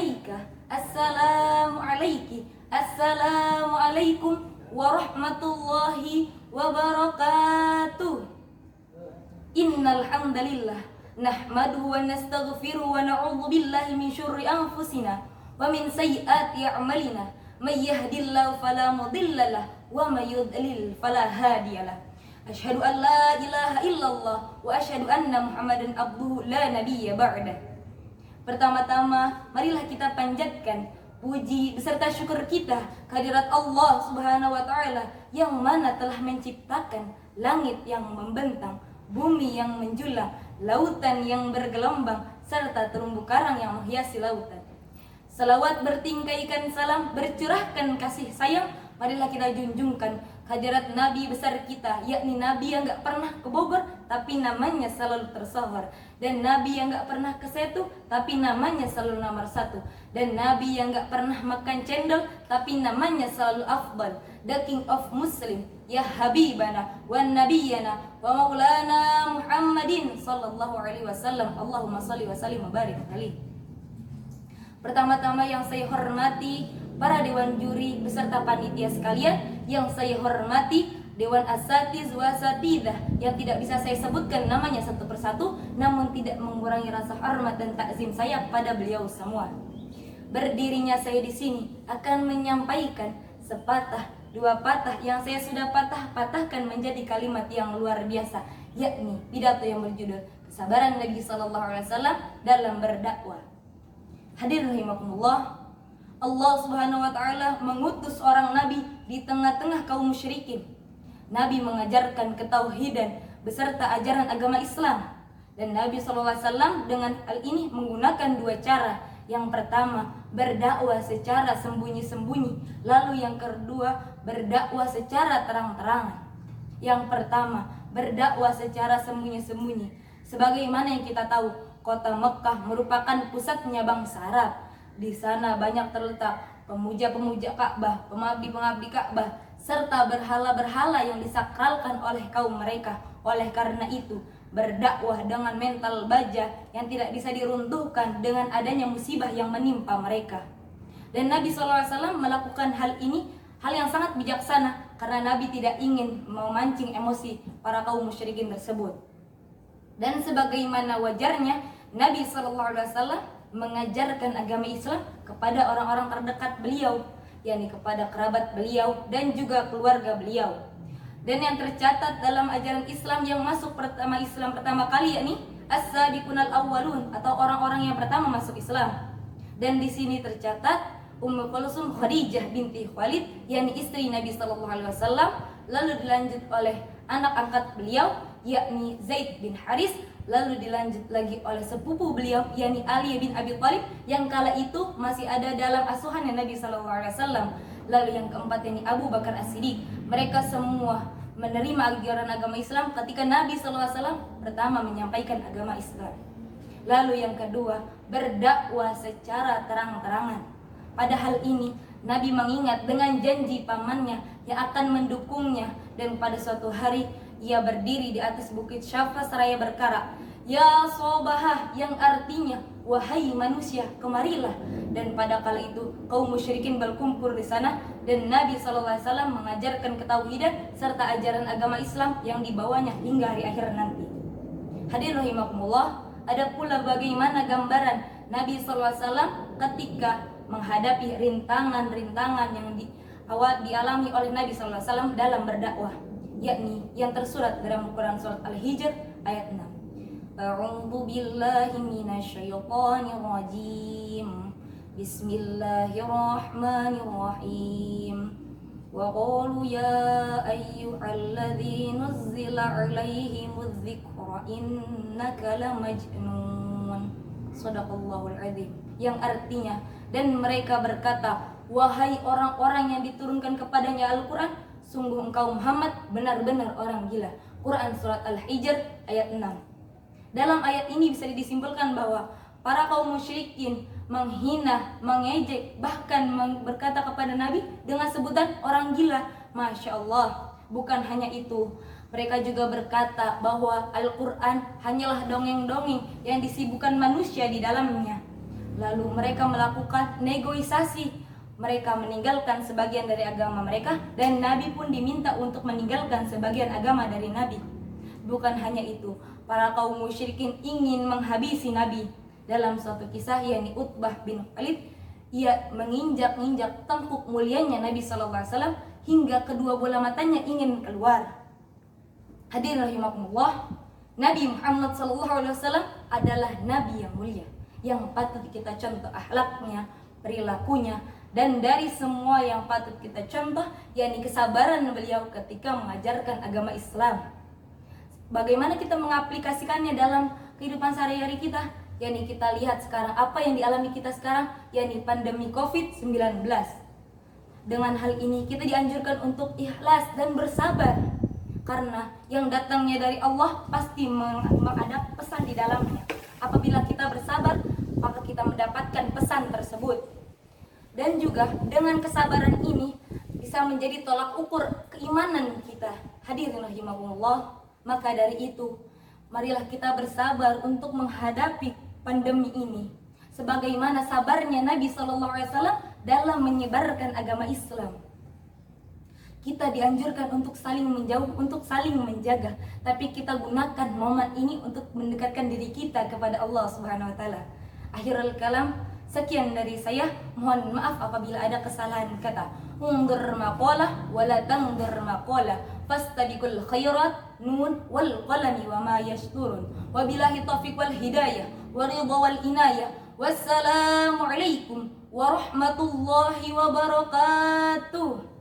alaika, assalamu alaiki, assalamu alaikum warahmatullahi wabarakatuh. Innal hamdalillah nahmaduhu wa nastaghfiruhu wa na'udzu billahi min syurri anfusina wa min sayyiati a'malina. May yahdihillahu fala mudilla lahu wa may yudlil fala hadiyalah. Asyhadu an la ilaha illallah wa asyhadu anna Muhammadan abduhu la nabiyya ba'dah. Pertama-tama, marilah kita panjatkan puji beserta syukur kita kehadirat Allah Subhanahu wa taala yang mana telah menciptakan langit yang membentang, bumi yang menjulang, lautan yang bergelombang serta terumbu karang yang menghiasi lautan. Selawat bertingkaikan salam, bercurahkan kasih sayang, marilah kita junjungkan kehadirat Nabi besar kita, yakni Nabi yang gak pernah ke Bogor tapi namanya selalu tersohor, dan Nabi yang gak pernah ke Setu tapi namanya selalu nomor satu, dan Nabi yang gak pernah makan cendol tapi namanya selalu afdal, the king of Muslim, ya Habibana wa Nabiyana wa Maulana Muhammadin sallallahu alaihi wasallam. Allahumma salli wa sallim wa barik alaihi. Pertama-tama yang saya hormati para dewan juri beserta panitia sekalian, yang saya hormati dewan asatiz wa asatidah yang tidak bisa saya sebutkan namanya satu persatu, namun tidak mengurangi rasa hormat dan takzim saya pada beliau semua. Berdirinya saya di sini akan menyampaikan sepatah dua patah yang saya sudah patahkan menjadi kalimat yang luar biasa, yakni pidato yang berjudul kesabaran Nabi sallallahu alaihi wasallam dalam berdakwah. Hadirin rahimakumullah, Allah Subhanahu wa taala mengutus orang nabi di tengah-tengah kaum musyrikin. Nabi mengajarkan ketauhidan beserta ajaran agama Islam, dan Nabi sallallahu alaihi wasallam dengan hal ini menggunakan dua cara. Yang pertama, berdakwah secara sembunyi-sembunyi, lalu yang kedua, berdakwah secara terang-terangan. Yang pertama, berdakwah secara sembunyi-sembunyi. Sebagaimana yang kita tahu, kota Mekkah merupakan pusatnya bangsa Arab. Di sana banyak terletak pemuja-pemuja Ka'bah, pengabdi-pengabdi Ka'bah, serta berhala-berhala yang disakralkan oleh kaum mereka. Oleh karena itu, berdakwah dengan mental baja yang tidak bisa diruntuhkan dengan adanya musibah yang menimpa mereka. Dan Nabi SAW melakukan hal ini, hal yang sangat bijaksana, karena Nabi tidak ingin memancing emosi para kaum musyrikin tersebut. Dan sebagaimana wajarnya, Nabi SAW mengajarkan agama Islam kepada orang-orang terdekat beliau, yakni kepada kerabat beliau dan juga keluarga beliau. Dan yang tercatat dalam ajaran Islam yang masuk Islam pertama kali, yakni as-sabiqunal awwalun, atau orang-orang yang pertama masuk Islam. Dan di sini tercatat Ummu Kulsum Khadijah binti Khalid, yakni istri Nabi SAW, lalu dilanjut oleh anak angkat beliau, yakni Zaid bin Haris, lalu dilanjut lagi oleh sepupu beliau, yakni Ali bin Abi Thalib, yang kala itu masih ada dalam asuhannya Nabi SAW. Lalu yang keempat, yakni Abu Bakar As-Siddiq. Mereka semua menerima ajaran agama Islam ketika Nabi SAW pertama menyampaikan agama Islam. Lalu yang kedua, berdakwah secara terang-terangan. Pada hal ini, Nabi mengingat dengan janji pamannya yang akan mendukungnya, dan pada suatu hari ia berdiri di atas bukit Syafa seraya berkara, "Ya Sobahah," yang artinya wahai manusia, kemarilah. Dan pada kala itu kaum musyrikin berkumpul di sana, dan Nabi SAW mengajarkan ketauhidan serta ajaran agama Islam yang dibawanya hingga hari akhir nanti. Hadirin rahimakumullah, ada pula bagaimana gambaran Nabi SAW ketika menghadapi rintangan-rintangan yang dialami oleh Nabi SAW dalam berdakwah, yakni yang tersurat dalam Quran surat Al-Hijr ayat 6. A'udzu billahi minasyaitonir rajim. Bismillahirrahmanirrahim. Wa qalu ya ayyuhalladzi nuzzila 'alaihimudz dzikra innaka lamajnun. Shadaqallahul adzim. Yang artinya, dan mereka berkata, wahai orang-orang yang diturunkan kepadanya Al-Quran, sungguh engkau Muhammad benar-benar orang gila. Quran surat Al-Hijr ayat 6. Dalam ayat ini bisa disimpulkan bahwa para kaum musyrikin menghina, mengejek, bahkan berkata kepada Nabi dengan sebutan orang gila. Masya Allah. Bukan hanya itu, mereka juga berkata bahwa Al-Quran hanyalah dongeng-dongeng yang disibukkan manusia di dalamnya. Lalu mereka melakukan negosiasi. Mereka meninggalkan sebagian dari agama mereka, dan Nabi pun diminta untuk meninggalkan sebagian agama dari Nabi. Bukan hanya itu, para kaum musyrikin ingin menghabisi Nabi. Dalam suatu kisah, yakni Utbah bin Khalid, ia menginjak-injak tengkuk mulianya Nabi SAW hingga kedua bola matanya ingin keluar. Hadirin rahimakumullah, Nabi Muhammad SAW adalah Nabi yang mulia, yang patut kita contoh akhlaknya, perilakunya, dan dari semua yang patut kita contoh, yakni kesabaran beliau ketika mengajarkan agama Islam. Bagaimana kita mengaplikasikannya dalam kehidupan sehari-hari kita? Yakni kita lihat sekarang apa yang dialami kita sekarang, yakni pandemi COVID-19. Dengan hal ini kita dianjurkan untuk ikhlas dan bersabar, karena yang datangnya dari Allah pasti ada pesan di dalamnya. Apabila kita bersabar, maka kita mendapatkan pesan tersebut. Dan juga dengan kesabaran ini bisa menjadi tolak ukur keimanan kita. Hadirin rahimakumullah. Maka dari itu, marilah kita bersabar untuk menghadapi pandemi ini, sebagaimana sabarnya Nabi SAW dalam menyebarkan agama Islam. Kita dianjurkan untuk saling menjauh, untuk saling menjaga, tapi kita gunakan momen ini untuk mendekatkan diri kita kepada Allah Subhanahu wa taala. Akhirul kalam, sekian dari saya. Mohon maaf apabila ada kesalahan kata. Undur maqalah wala tangdur maqalah, fastabiqul khairat, nun wal qalami wama yasturun. Wabillahi taufiq wal hidayah wa ridha wal inayah. Wassalamu alaikum warahmatullahi wabarakatuh.